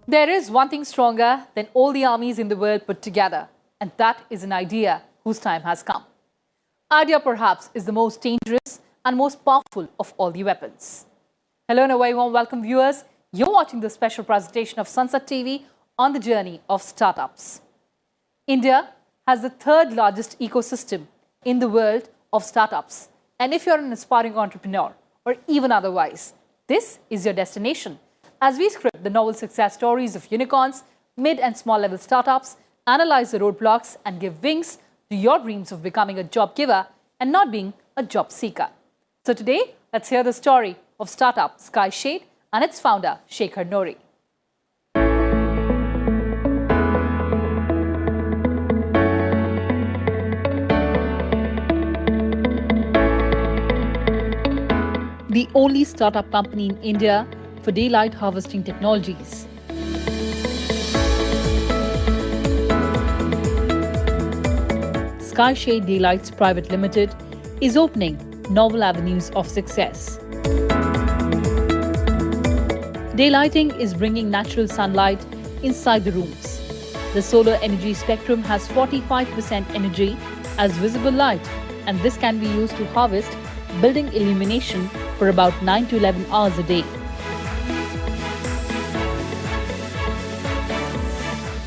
There is one thing stronger than all the armies in the world put together, and that is an idea whose time has come. Idea perhaps is the most dangerous and most powerful of all the weapons. Hello and a very warm welcome viewers. You're watching the special presentation of Sansad TV on the journey of startups. India has the third largest ecosystem in the world of startups. And if you're an aspiring entrepreneur or even otherwise, this is your destination. As we script the novel success stories of unicorns, mid and small level startups, analyze the roadblocks and give wings to your dreams of becoming a job giver and not being a job seeker. So today, let's hear the story of startup Skyshade and its founder, Shekhar Nori. The only startup company in India for daylight harvesting technologies. Skyshade Daylights Private Ltd is opening novel avenues of success. Daylighting is bringing natural sunlight inside the rooms. The solar energy spectrum has 45% energy as visible light, and this can be used to harvest building illumination for about 9 to 11 hours a day.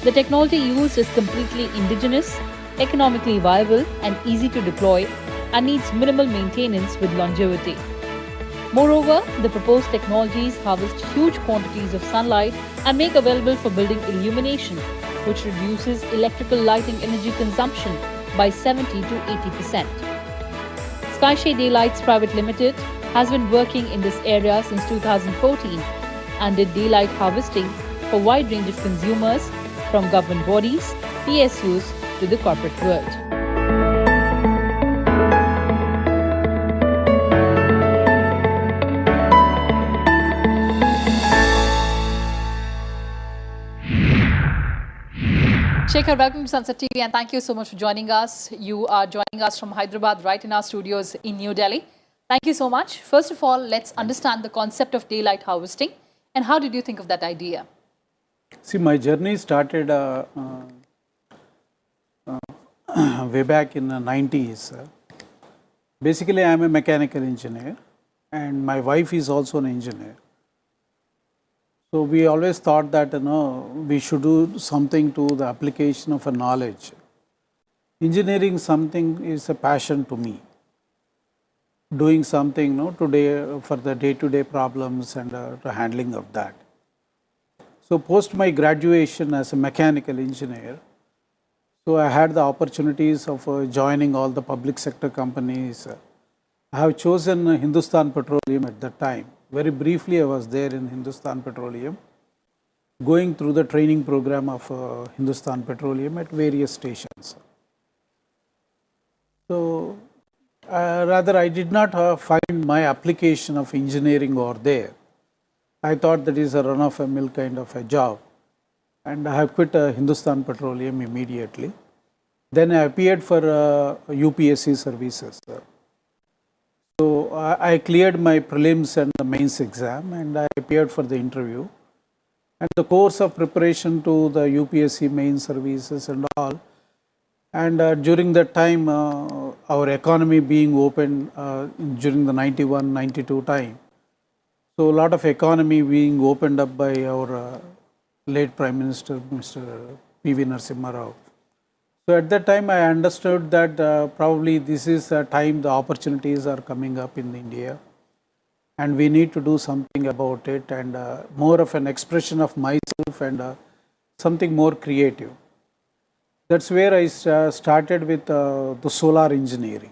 The technology used is completely indigenous, economically viable and easy to deploy and needs minimal maintenance with longevity. Moreover, the proposed technologies harvest huge quantities of sunlight and make available for building illumination, which reduces electrical lighting energy consumption by 70 to 80%. Skyshade Daylights Private Ltd has been working in this area since 2014 and did daylight harvesting for a wide range of consumers from government bodies, PSUs to the corporate world. Shekhar, welcome to Sansad TV and thank you so much for joining us. You are joining us from Hyderabad, right in our studios in New Delhi. Thank you so much. First of all, let's understand the concept of daylight harvesting and how did you think of that idea? See, my journey started way back in the 90s. Basically, I am a mechanical engineer and my wife is also an engineer. So we always thought that we should do something to the application of a knowledge. Engineering something is a passion to me. Doing something today for the day-to-day problems and the handling of that. So post my graduation as a mechanical engineer, so I had the opportunities of joining all the public sector companies. I have chosen Hindustan Petroleum at that time. Very briefly, I was there in Hindustan Petroleum, going through the training program of Hindustan Petroleum at various stations. So rather, I did not find my application of engineering over there. I thought that is a run-of-the-mill kind of a job. And I have quit Hindustan Petroleum immediately. Then I appeared for UPSC services. So I cleared my prelims and the mains exam and I appeared for the interview. And the course of preparation to the UPSC main services and all. And during that time, our economy being open during the 91-92 time. So a lot of economy being opened up by our late Prime Minister, Mr. P.V. Narasimha Rao. So at that time, I understood that probably this is a time the opportunities are coming up in India. And we need to do something about it and more of an expression of myself and something more creative. That's where I started with the solar engineering.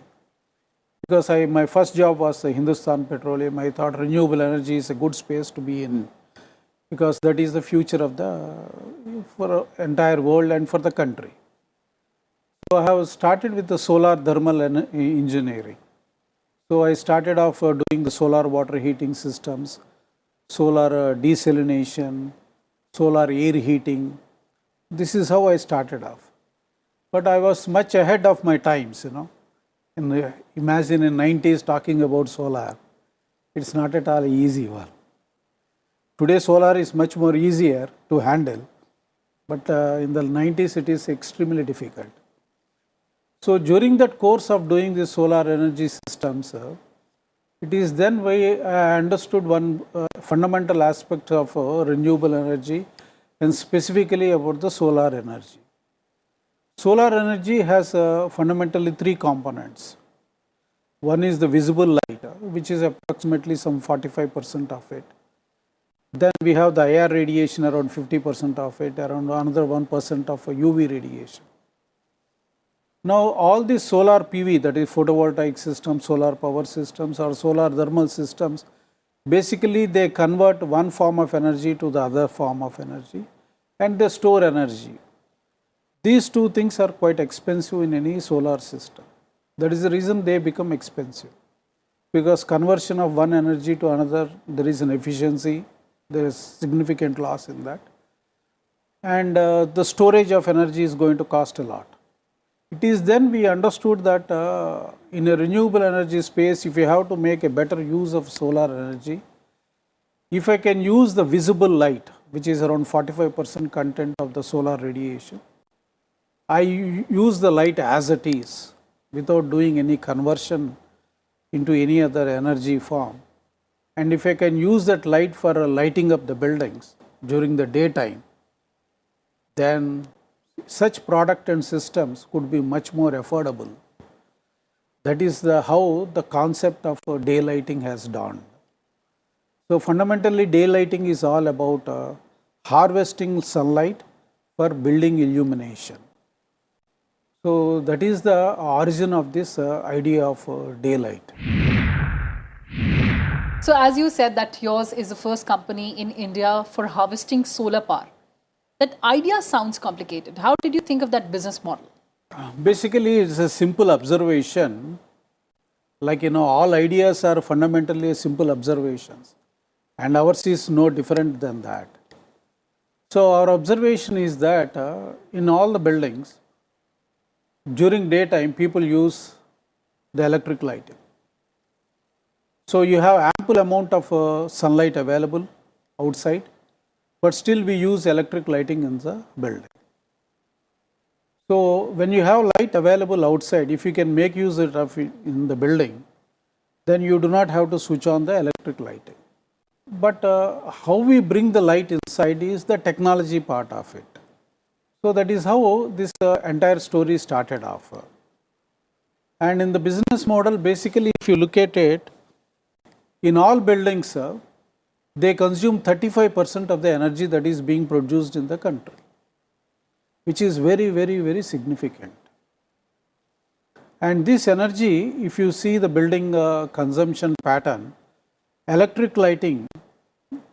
Because my first job was Hindustan Petroleum, I thought renewable energy is a good space to be in. Because that is the future of for the entire world and for the country. So I have started with the solar thermal engineering. So I started off doing the solar water heating systems, solar desalination, solar air heating. This is how I started off. But I was much ahead of my times, Imagine in 90s talking about solar. It's not at all easy one. Today solar is much more easier to handle, but in the 90s it is extremely difficult. So during that course of doing the solar energy systems, it is then I understood one fundamental aspect of renewable energy, and specifically about the solar energy. Solar energy has fundamentally three components. One is the visible light, which is approximately some 45% of it. Then we have the IR radiation, around 50% of it, around another 1% of UV radiation. Now all these solar PV, that is photovoltaic systems, solar power systems or solar thermal systems, basically they convert one form of energy to the other form of energy and they store energy. These two things are quite expensive in any solar system. That is the reason they become expensive, because conversion of one energy to another, there is an efficiency, there is significant loss in that, and the storage of energy is going to cost a lot. It is then we understood that in a renewable energy space, if you have to make a better use of solar energy, if I can use the visible light, which is around 45% content of the solar radiation, I use the light as it is without doing any conversion into any other energy form. And if I can use that light for lighting up the buildings during the daytime, then such product and systems could be much more affordable. That is how the concept of daylighting has dawned. So fundamentally, daylighting is all about harvesting sunlight for building illumination. So that is the origin of this idea of daylight. So as you said that yours is the first company in India for harvesting solar power. That idea sounds complicated. How did you think of that business model? Basically, it's a simple observation. Like, all ideas are fundamentally simple observations, and ours is no different than that. So our observation is that in all the buildings, during daytime, people use the electric lighting. So you have ample amount of sunlight available outside, but still we use electric lighting in the building. So when you have light available outside, if you can make use of it in the building, then you do not have to switch on the electric lighting. But how we bring the light inside is the technology part of it. So that is how this entire story started off. And in the business model, basically if you look at it, in all buildings, they consume 35% of the energy that is being produced in the country, which is very, very, very significant. And this energy, if you see the building consumption pattern, electric lighting,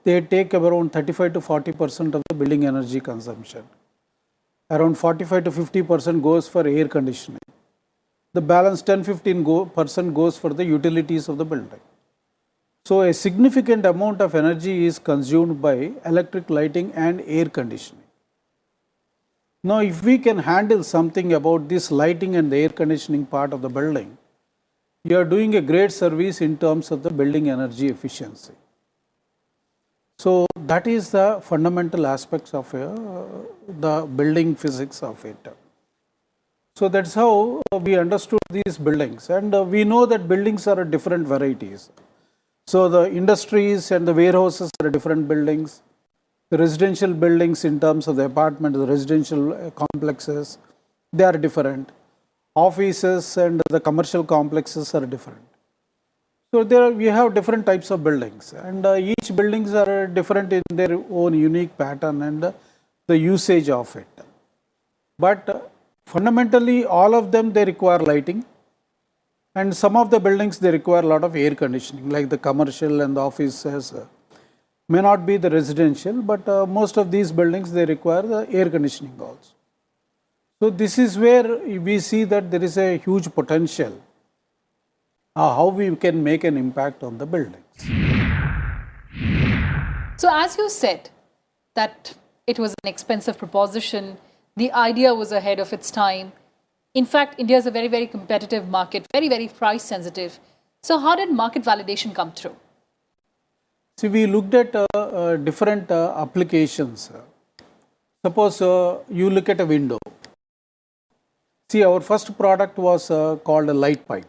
they take around 35 to 40% of the building energy consumption. Around 45 to 50% goes for air conditioning. The balance 10-15% goes for the utilities of the building. So a significant amount of energy is consumed by electric lighting and air conditioning. Now, if we can handle something about this lighting and the air conditioning part of the building, you are doing a great service in terms of the building energy efficiency. So that is the fundamental aspects of the building physics of it. So that's how we understood these buildings, and we know that buildings are different varieties. So the industries and the warehouses are different buildings. The residential buildings in terms of the apartment, the residential complexes, they are different. Offices and the commercial complexes are different. So there we have different types of buildings, and each buildings are different in their own unique pattern and the usage of it. But fundamentally, all of them, they require lighting. And some of the buildings, they require a lot of air conditioning, like the commercial and the offices. May not be the residential, but most of these buildings, they require the air conditioning also. So this is where we see that there is a huge potential, how we can make an impact on the buildings. So as you said that it was an expensive proposition, the idea was ahead of its time. In fact, India is a very, very competitive market, very, very price sensitive. So how did market validation come through? See, we looked at different applications. Suppose you look at a window. See, our first product was called a light pipe.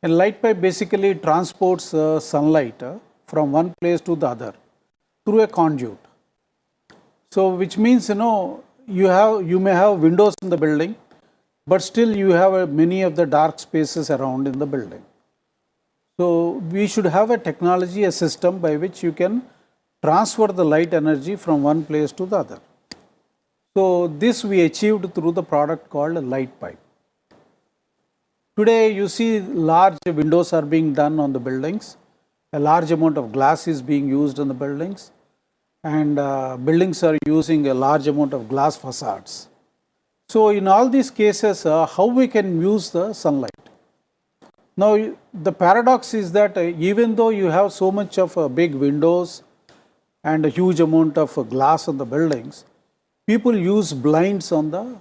A light pipe basically transports sunlight from one place to the other through a conduit. So, which means you may have windows in the building, but still you have many of the dark spaces around in the building. So, we should have a technology, a system by which you can transfer the light energy from one place to the other. So, this we achieved through the product called a light pipe. Today, you see large windows are being done on the buildings, a large amount of glass is being used in the buildings, and buildings are using a large amount of glass facades. So, in all these cases, how we can use the sunlight? Now, the paradox is that even though you have so much of big windows and a huge amount of glass on the buildings, people use blinds on the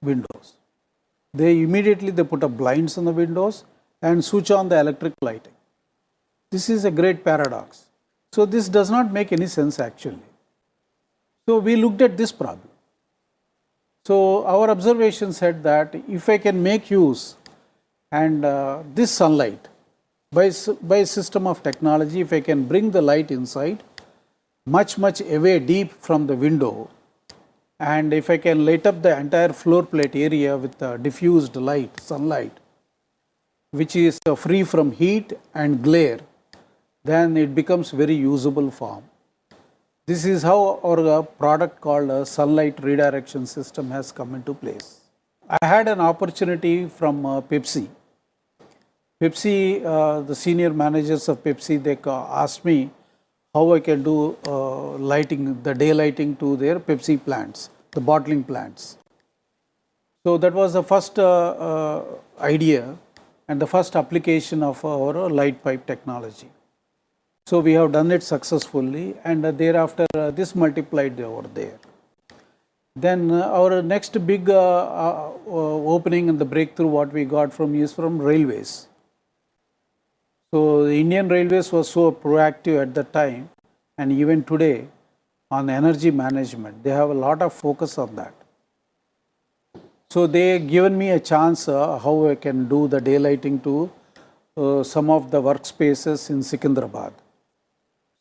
windows. They immediately put up blinds on the windows and switch on the electric lighting. This is a great paradox. So, this does not make any sense actually. So, we looked at this problem. So, our observation said that if I can make use and this sunlight by a system of technology, if I can bring the light inside much away deep from the window, and if I can light up the entire floor plate area with diffused light, sunlight, which is free from heat and glare, then it becomes very usable form. This is how our product called a sunlight redirection system has come into place. I had an opportunity from Pepsi. The senior managers of Pepsi, they asked me how I can do lighting, the daylighting to their Pepsi plants, the bottling plants. So that was the first idea and the first application of our light pipe technology. So we have done it successfully, and thereafter this multiplied over there. Then our next big opening and the breakthrough what we got is from railways. So the Indian Railways was so proactive at that time, and even today on energy management, they have a lot of focus on that. So they given me a chance how I can do the daylighting to some of the workspaces in Secunderabad.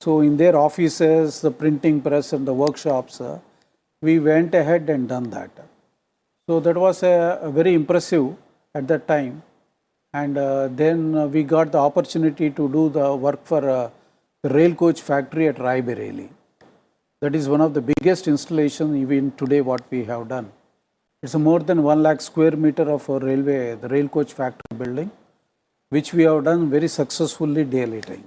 So in their offices, the printing press and the workshops, we went ahead and done that. So that was a very impressive at that time. And then we got the opportunity to do the work for the rail coach factory at Raebareli. That is one of the biggest installations even today what we have done. It's a more than 1 lakh square meter of a railway, the rail coach factory building, which we have done very successfully daylighting.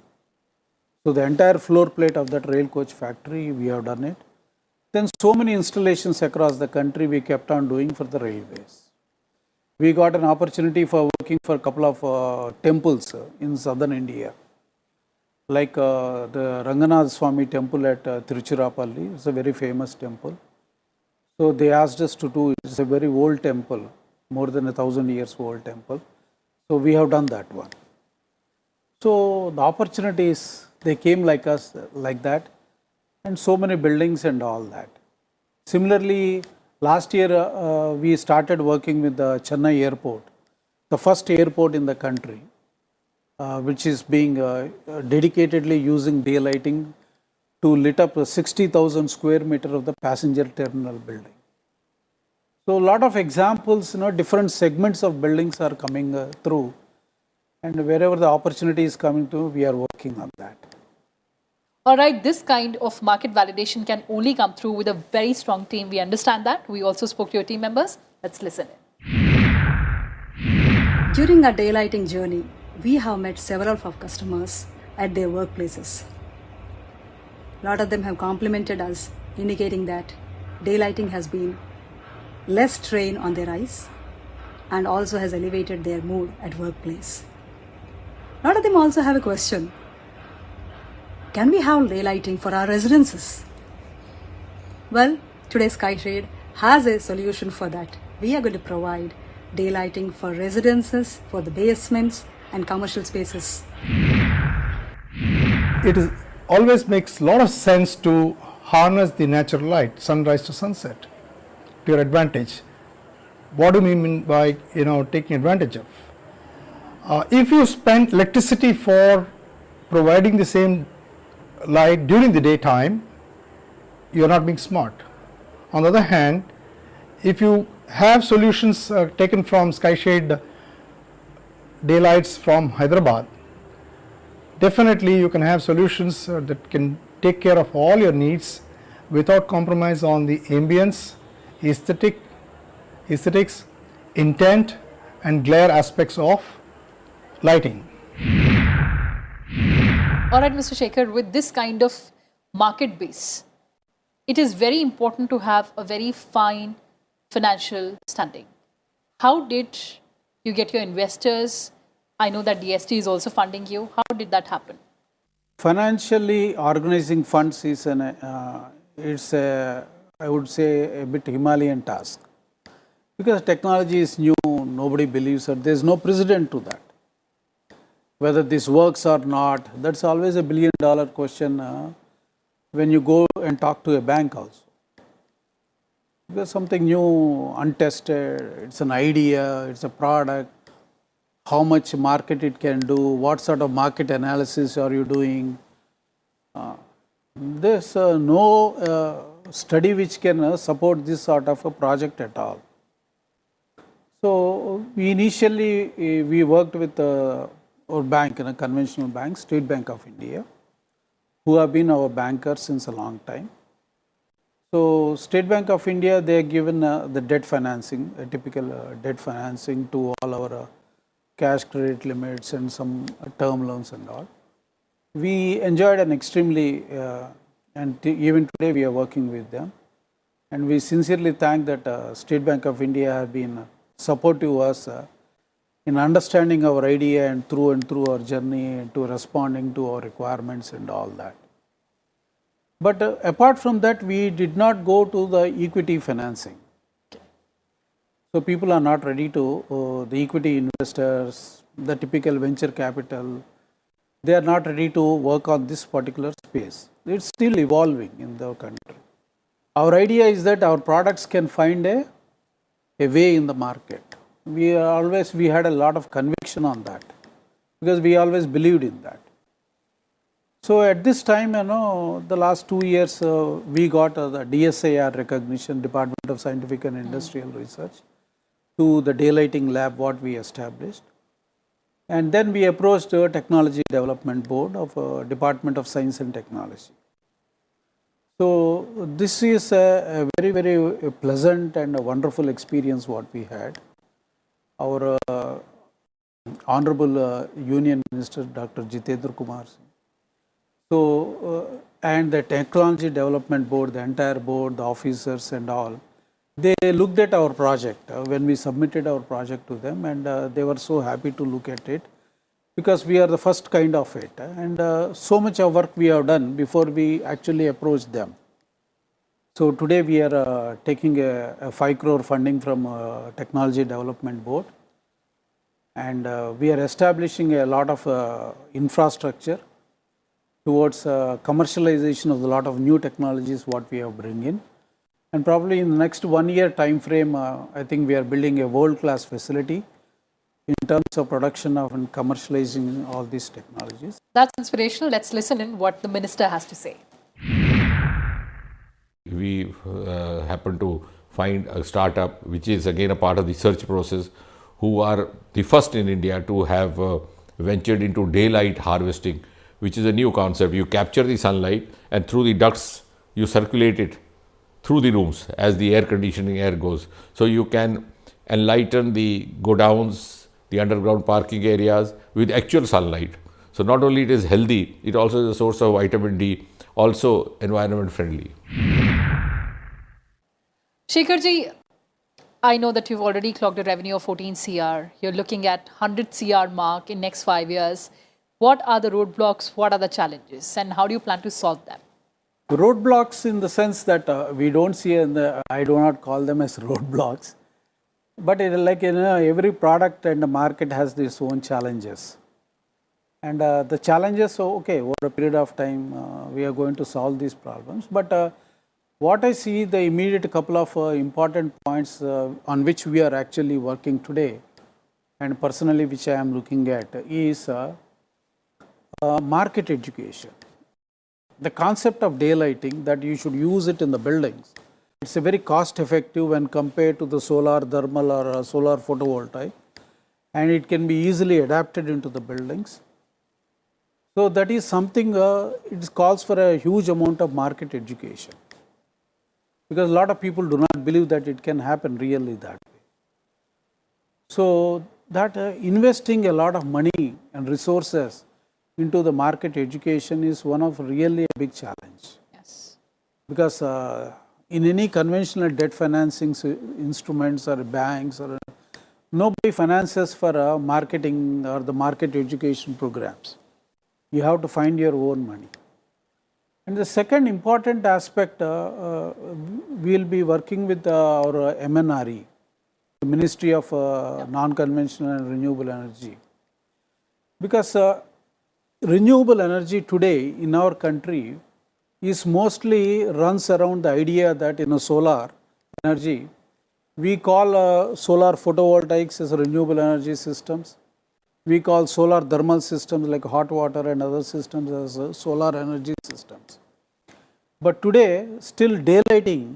So the entire floor plate of that rail coach factory, we have done it. Then so many installations across the country we kept on doing for the railways. We got an opportunity for working for a couple of temples in southern India, like the Ranganath Swami temple at Tiruchirappalli. It's a very famous temple. So they asked us to do it. It's a very old temple, more than 1,000 years old temple. So we have done that one. So the opportunities, they came like us, like that, and so many buildings and all that. Similarly, last year we started working with the Chennai airport, the first airport in the country, which is being dedicatedly using daylighting to lit up 60,000 square meter of the passenger terminal building. So a lot of examples, different segments of buildings are coming through, and wherever the opportunity is coming to, we are working on that. All right, this kind of market validation can only come through with a very strong team. We understand that. We also spoke to your team members. Let's listen in. During our daylighting journey, we have met several of our customers at their workplaces. A lot of them have complimented us, indicating that daylighting has been less strain on their eyes and also has elevated their mood at workplace. A lot of them also have a question: can we have daylighting for our residences? Well, today Skyshade has a solution for that. We are going to provide daylighting for residences, for the basements and commercial spaces. It is always makes a lot of sense to harness the natural light, sunrise to sunset, to your advantage. What do we mean by taking advantage of? If you spend electricity for providing the same light during the daytime, you are not being smart. On the other hand, if you have solutions taken from Skyshade Daylights from Hyderabad, definitely you can have solutions that can take care of all your needs without compromise on the ambience, aesthetics, intent and glare aspects of lighting. All right, Mr. Shekhar, with this kind of market base, it is very important to have a very fine financial standing. How did you get your investors? I know that DST is also funding you. How did that happen? Financially organizing funds is it's a, I would say, a bit Himalayan task. Because technology is new, nobody believes that. There is no precedent to that. Whether this works or not, that's always a billion-dollar question when you go and talk to a bank also. Because something new, untested, it's an idea, it's a product, how much market it can do, what sort of market analysis are you doing. There's no study which can support this sort of a project at all. So initially we worked with our bank, a conventional bank, State Bank of India, who have been our bankers since a long time. So State Bank of India, they are given the debt financing, a typical debt financing to all our cash credit limits and some term loans and all. We enjoyed an extremely, and even today we are working with them. And we sincerely thank that State Bank of India have been supportive to us in understanding our idea and through our journey to responding to our requirements and all that. But apart from that, we did not go to the equity financing. So people are not ready to, the equity investors, the typical venture capital, they are not ready to work on this particular space. It's still evolving in the country. Our idea is that our products can find a way in the market. We had a lot of conviction on that because we always believed in that. So at this time, the last 2 years, we got the DSIR recognition, Department of Scientific and Industrial Research, to the daylighting lab what we established. And then we approached the Technology Development Board of Department of Science and Technology. So this is a very, very pleasant and a wonderful experience what we had. Our Honorable Union Minister, Dr. Jitendra Kumar Singh. So, and the Technology Development Board, the entire board, the officers and all, they looked at our project when we submitted our project to them, and they were so happy to look at it because we are the first kind of it. And so much of work we have done before we actually approached them. So today we are taking a 5 crore funding from Technology Development Board, and we are establishing a lot of infrastructure towards commercialization of a lot of new technologies what we have bring in. And probably in the next 1 year time frame, I think we are building a world-class facility in terms of production of and commercializing all these technologies. That's inspirational. Let's listen in what the minister has to say. We happen to find a startup which is again a part of the search process, who are the first in India to have ventured into daylight harvesting, which is a new concept. You capture the sunlight and through the ducts you circulate it through the rooms as the air conditioning air goes. So you can enlighten the godowns, the underground parking areas with actual sunlight. So not only it is healthy, it also is a source of vitamin D, also environment friendly. Shekharji, I know that you've already clocked a revenue of 14 CR. You're looking at 100 CR mark in next 5 years. What are the roadblocks? What are the challenges? And how do you plan to solve them? Roadblocks in the sense that we don't see, I do not call them as roadblocks, but it, like every product and the market has its own challenges. And the challenges, so okay, over a period of time, we are going to solve these problems. But what I see, the immediate couple of important points on which we are actually working today, and personally which I am looking at, is market education. The concept of daylighting, that you should use it in the buildings, it's a very cost effective when compared to the solar thermal or solar photovoltaic, and it can be easily adapted into the buildings. So that is something, it calls for a huge amount of market education, because a lot of people do not believe that it can happen really that way. So that investing a lot of money and resources into the market education is one of really a big challenge. Yes. Because in any conventional debt financing instruments or banks, or nobody finances for marketing or the market education programs. You have to find your own money. And the second important aspect, we will be working with our MNRE, the Ministry of Non-Conventional and Renewable Energy. Because renewable energy today in our country is mostly runs around the idea that in a solar energy, we call solar photovoltaics as renewable energy systems. We call solar thermal systems like hot water and other systems as solar energy systems. But today, still daylighting,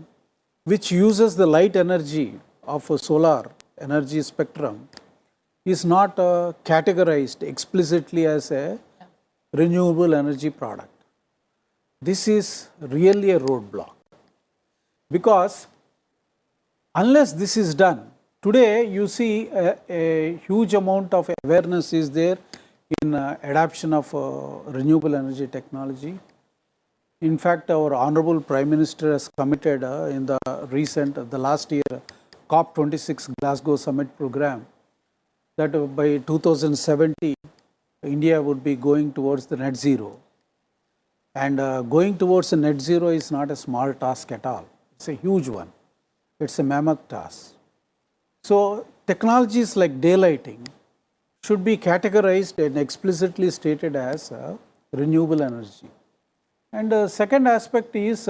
which uses the light energy of a solar energy spectrum, is not categorized explicitly as a renewable energy product. This is really a roadblock, because unless this is done, today you see a huge amount of awareness is there in adoption of renewable energy technology. In fact, our Honorable Prime Minister has committed in the last year COP26 Glasgow Summit program that by 2070 India would be going towards the net zero. And going towards the net zero is not a small task at all. It's a huge one. It's a mammoth task. So technologies like daylighting should be categorized and explicitly stated as renewable energy. And the second aspect is,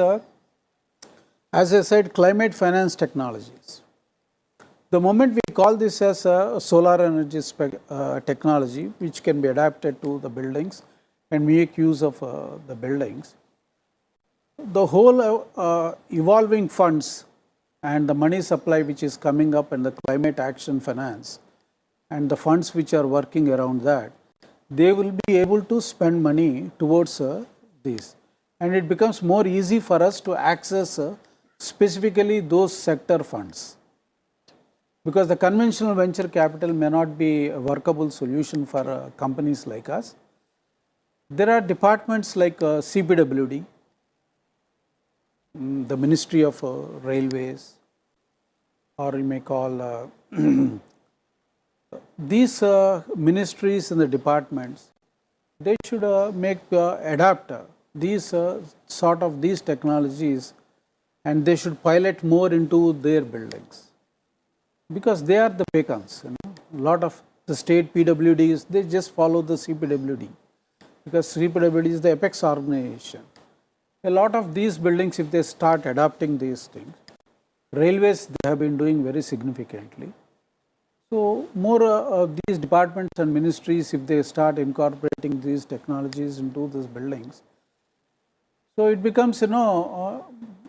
as I said, climate finance technologies. The moment we call this as a solar energy technology, which can be adapted to the buildings and make use of the buildings, the whole evolving funds and the money supply which is coming up in the climate action finance and the funds which are working around that, they will be able to spend money towards this. And it becomes more easy for us to access specifically those sector funds. Because the conventional venture capital may not be a workable solution for companies like us. There are departments like CPWD, the Ministry of Railways, or you may call these ministries and the departments, they should adapt these these technologies, and they should pilot more into their buildings, because they are the beacons. A lot of the state PWDs, they just follow the CPWD, because CPWD is the apex organization. A lot of these buildings, if they start adopting these things, railways, they have been doing very significantly. So more of these departments and ministries, if they start incorporating these technologies into these buildings, so it becomes a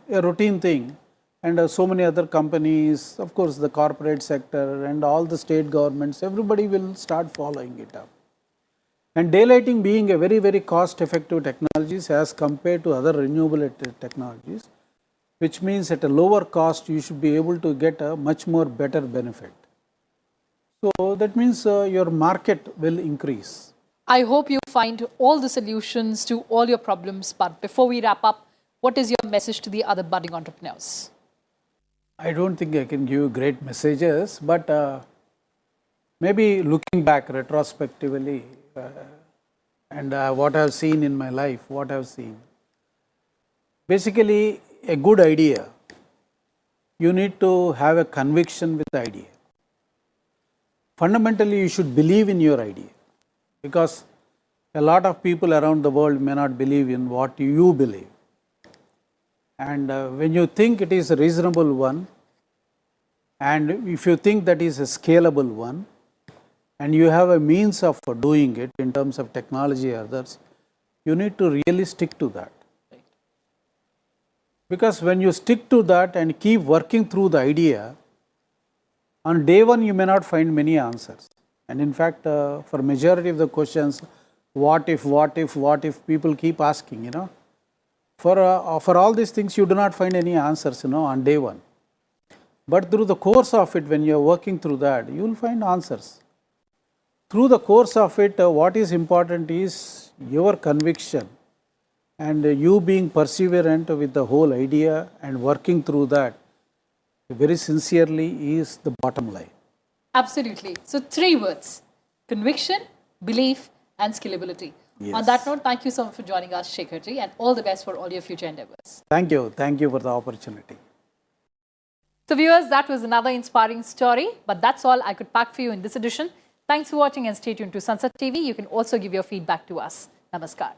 routine thing. And so many other companies, of course the corporate sector and all the state governments, everybody will start following it up. And daylighting being a very, very cost effective technologies as compared to other renewable technologies, which means at a lower cost you should be able to get a much more better benefit. So that means your market will increase. I hope you find all the solutions to all your problems. But before we wrap up, what is your message to the other budding entrepreneurs? I don't think I can give you great messages, but maybe looking back retrospectively and what I have seen in my life, what I have seen. Basically, a good idea, you need to have a conviction with the idea. Fundamentally, you should believe in your idea, because a lot of people around the world may not believe in what you believe. And when you think it is a reasonable one, and if you think that is a scalable one, and you have a means of doing it in terms of technology or others, you need to really stick to that. Because when you stick to that and keep working through the idea, on day one you may not find many answers. And in fact, for majority of the questions, what if people keep asking, for all these things you do not find any answers, on day one. But through the course of it, when you are working through that, you will find answers. Through the course of it, what is important is your conviction and you being perseverant with the whole idea and working through that very sincerely is the bottom line. Absolutely. So 3 words: conviction, belief, and scalability. Yes. On that note, thank you so much for joining us, Shekhar ji, and all the best for all your future endeavors. Thank you. Thank you for the opportunity. So viewers, that was another inspiring story, but that's all I could pack for you in this edition. Thanks for watching and stay tuned to Sansad TV. You can also give your feedback to us. Namaskar.